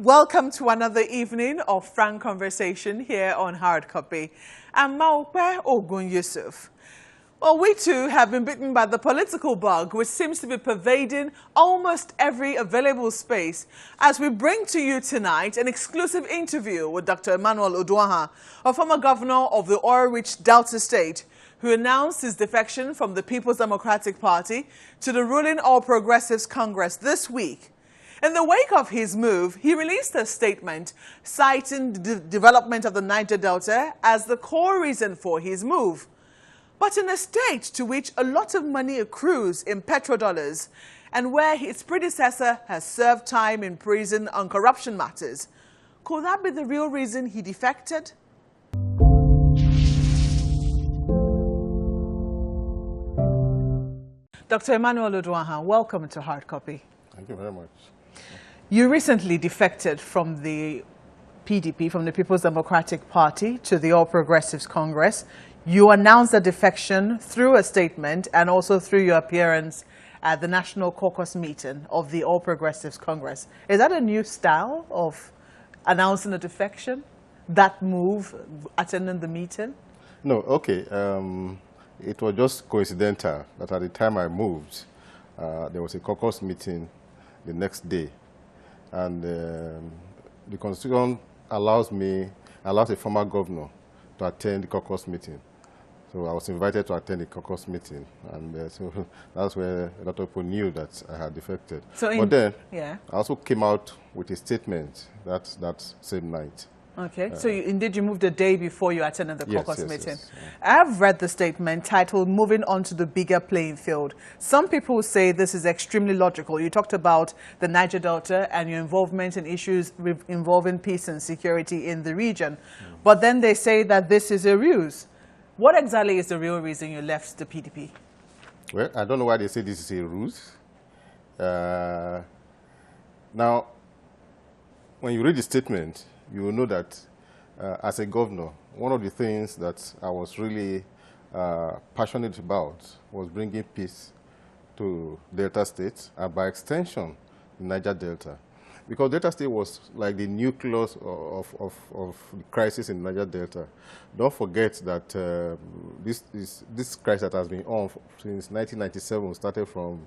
Welcome to another evening of frank conversation here on Hard Copy. I'm Maupe Ogun Yusuf. Well, we too have been bitten by the political bug, which seems to be pervading almost every available space, as we bring to you tonight an exclusive interview with Dr. Uduaghan, a former governor of the oil-rich Delta State, who announced his defection from the People's Democratic Party to the ruling All Progressives Congress this week. In the wake of his move, he released a statement citing the development of the Niger Delta as the core reason for his move. But in a state to which a lot of money accrues in petrodollars and where his predecessor has served time in prison on corruption matters, could that be the real reason he defected? Dr. Uduaghan, welcome to Hard Copy. Thank you very much. You recently defected from the PDP, from the People's Democratic Party, to the All Progressives Congress. You announced the defection through a statement and also through your appearance at the National Caucus meeting of the All Progressives Congress. Is that a new style of announcing a defection, that move, attending the meeting? No, okay. It was just coincidental that at the time I moved, there was a caucus meeting the next day. And the Constitution allows a former governor to attend the caucus meeting. So I was invited to attend the caucus meeting, and so that's where a lot of people knew that I had defected. But then I also came out with a statement that same night. Okay, so indeed you moved the day before you attended the caucus meeting. Yes. I've read the statement titled "Moving on to the Bigger Playing Field." Some people say this is extremely logical. You talked about the Niger Delta and your involvement in issues involving peace and security in the region. But then they say that this is a ruse. What exactly is the real reason you left the PDP? Well, I don't know why they say this is a ruse. Now, when you read the statement, you will know that as a governor, one of the things that I was really passionate about was bringing peace to Delta State and by extension, the Niger Delta. Because Delta State was like the nucleus of the crisis in Niger Delta. Don't forget that this crisis that has been on since 1997 started from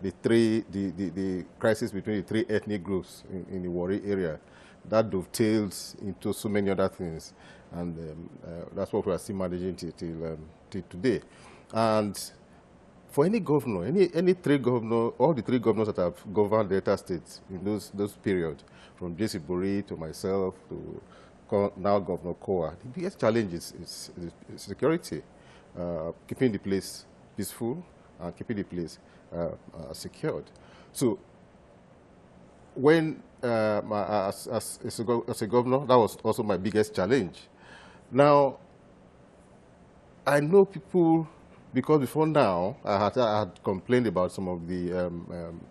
the crisis between the three ethnic groups in the Warri area. That dovetails into so many other things, and that's what we are still managing till today. And for any governor, any three governors, all the three governors that have governed Delta States in those periods, from J.C. Bori to myself to now Governor Kowa, the biggest challenge is security, keeping the place peaceful and keeping the place secured. So when as a governor, that was also my biggest challenge. Now, I know people, because before now, I had complained about some of the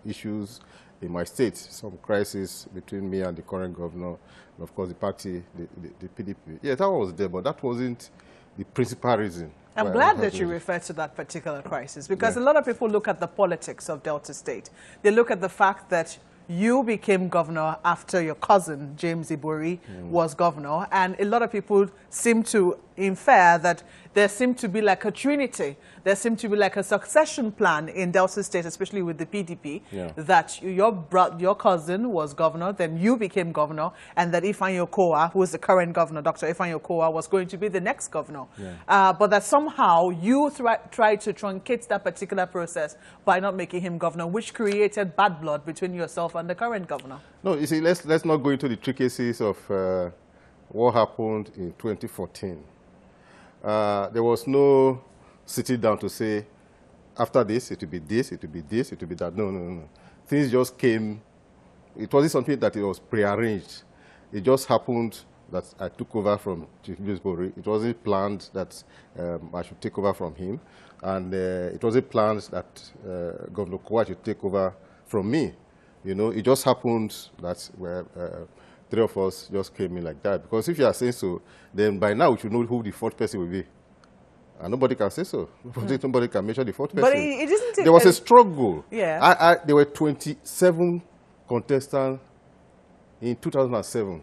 issues in my state, some crisis between me and the current governor, and of course the party, the PDP. Yeah, that was there, but that wasn't the principal reason. I'm glad that you referred to that particular crisis, because a lot of people look at the politics of Delta State. They look at the fact that you became governor after your cousin, James Ibori, was governor. And a lot of people seem to infer that there seemed to be like a trinity. There seemed to be like a succession plan in Delta State, especially with the PDP, that your cousin was governor, then you became governor, and that Ifeanyi Okowa, who is the current governor, Dr. Ifeanyi Okowa, was going to be the next governor. But that somehow you tried to truncate that particular process by not making him governor, which created bad blood between yourself and the current governor. No, you see, let's not go into the intricacies of what happened in 2014. There was no sitting down to say, after this, it will be this, it will be this, it will be that. No. Things just came. It wasn't something that it was prearranged. It just happened that I took over from Chief Justice Bori. It wasn't planned that I should take over from him. And it wasn't planned that Governor Kowa should take over from me. You know, it just happened that three of us just came in like that. Because if you are saying so, then by now we should know who the fourth person will be. And nobody can say so. Nobody can measure the fourth person. But it isn't. There was a struggle. Yeah. There were 27 contestants in 2007.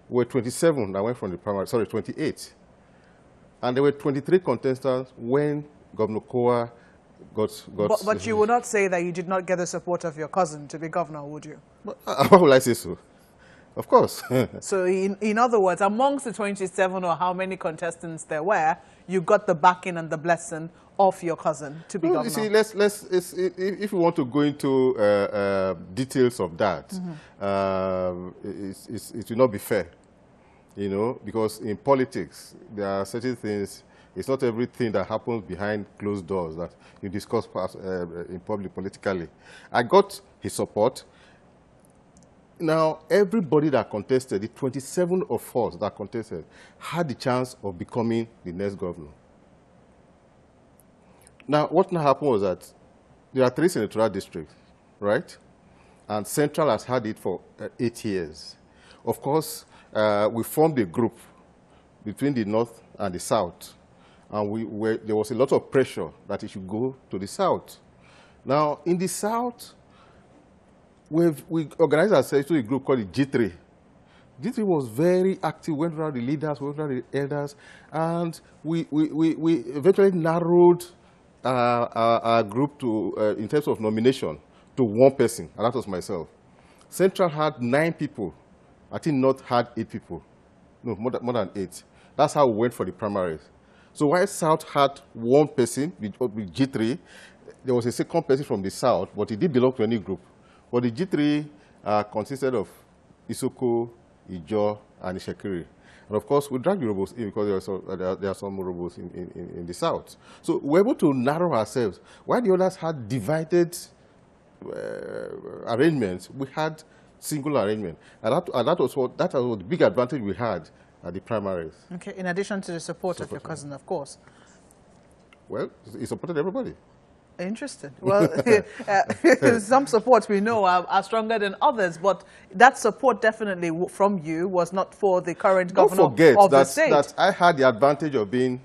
We were 27 that went from the primary, sorry, 28. And there were 23 contestants when Governor Kowa got... But you would not say that you did not get the support of your cousin to be governor, would you? How will I say so? Of course. So in other words, amongst the 27 or how many contestants there were, you got the backing and the blessing of your cousin to be governor. You see, if we want to go into details of that, it will not be fair, you know, because in politics, there are certain things, it's not everything that happens behind closed doors that you discuss in public politically. I got his support. Now, everybody that contested, the 27 of us that contested, had the chance of becoming the next governor. Now, what now happened was that there are 3 senatorial districts, right? And Central has had it for 8 years. Of course, we formed a group between the North and the South. And there was a lot of pressure that it should go to the South. Now, in the South, we organized ourselves to a group called the G3. G3 was very active, went around the leaders, went around the elders, and we eventually narrowed our group to, in terms of nomination, to 1 person, and that was myself. Central had 9 people. I think North had 8 people. No, more than 8. That's how we went for the primaries. So while South had 1 person with G3, there was a second person from the South, but he didn't belong to any group. But the G3 consisted of Isoko, Ijo, and Ishekiri. And of course, we dragged the Urhobos in because there are some Urhobos in the South. So we were able to narrow ourselves. While the others had divided arrangements, we had single arrangement. And that was the big advantage we had at the primaries. Okay, in addition to the support of your cousin, of course. Well, he supported everybody. Interesting. Well, some supports we know are stronger than others, but that support definitely from you was not for the current governor of the state. Don't forget that I had the advantage of being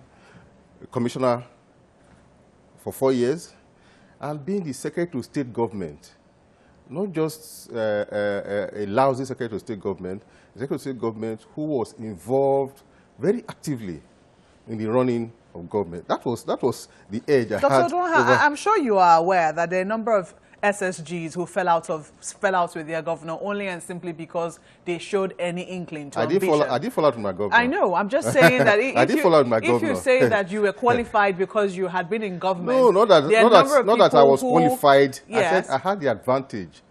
a commissioner for 4 years and being the secretary to state government. Not just a lousy secretary to state government, a secretary to state government who was involved very actively in the running of government. That was the edge I had. Dr. Uduaghan, I'm sure you are aware that there are a number of SSGs who fell out with their governor only and simply because they showed any inkling to ambition. I did fall out with my governor. I know. I'm just saying that if you say that you were qualified because you had been in government, no, not that I was qualified. Yes. I said I had the advantage.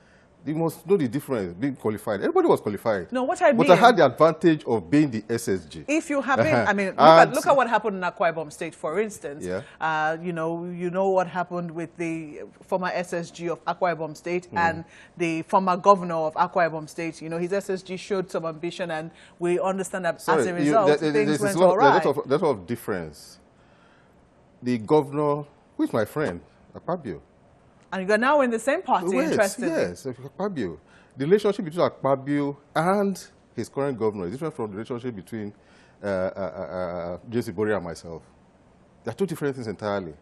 You must know the difference, being qualified. Everybody was qualified. No, what I mean... But I had the advantage of being the SSG. If you have been... I mean, look at what happened in Akwa Ibom State, for instance. Yeah. You know what happened with the former SSG of Akwa Ibom State and the former governor of Akwa Ibom State. You know, his SSG showed some ambition, and we understand that as a result, things went all right. There's a lot of difference. The governor, who is my friend, Akpabio. And you're now in the same party, interestingly. Yes, Akpabio. The relationship between Akpabio and his current governor is different from the relationship between J.C. Boria and myself. They are 2 different things entirely.